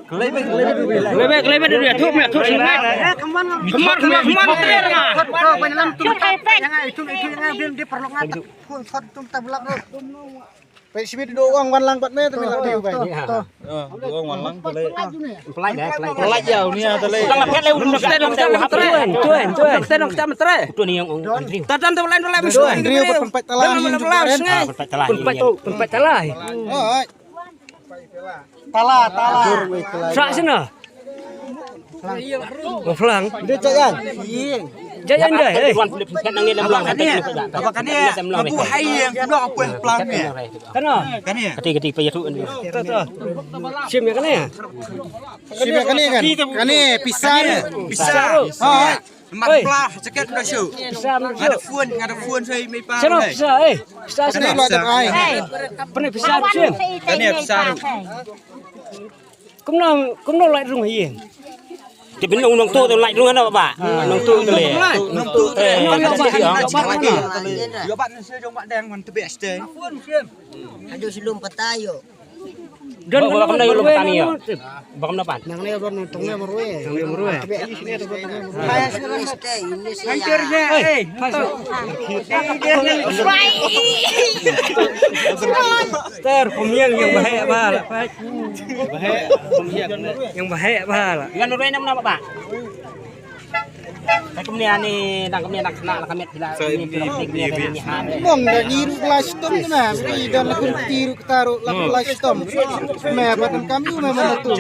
Khlem dia thuốc mẹ thuốc sinh mẹ. Kemon teh ngah. Penyelam tu jangan itu yang dia perlu ngatak fot tum tabulak. Phải xịt đồ ông văn lang bật mê tôi là điều vậy. Đồ ông văn lang tôi lấy. Pelai dah, Tôi lấy giàu nia tôi lấy. Tang lapet leu nak teh nak teh nak teh. Tu ni yang Briew. Tatan tu lain lain Đồ anh riêu bật pempek talah yang juga kan. Pempek talai. Oh. Tala. Sak sana. Pelang. Dia cakap. Jangan dah. Tuan flip kan angin lemlang kan dia. Apa kan dia? Abu hai yang dah apa pelang ni. Kana. Kan ni. Ketik payatu ni. Sim yang kana ya? Siapa kan ni kan? Kan ni pisah. Oh. Mak pelah cakap dah show. Ngada phone saya mai pa. Sana pisah Pisah Kan ni sana. luar tak ai. Pernah pisah sim. Kan ni pisah. Kumno lại rung hiền. Thì bên nông tu tôi lại rung hết bà. Nông tu tôi lệ. Nông tu tôi lagi. Yo bạn saya jong bạn đang man tebe stay. Aduh silum patayo. Dan bakam na yung petani ya. Bakam na pan. Nang leo ron tongnya merue. Tapi di sini ada tongnya merue. Hancurnya Ter pemiang yang bahaya bahala. Bahaya pemiang yang bahaya bahala. Yang nurai nama Pak. Kemudian ni nak kena kamet bila ini Mong dah nyiru kelas tom tu mah. Beri dan lagu tiru ketaruh lagu kelas tom. Meh batan kami memang tu.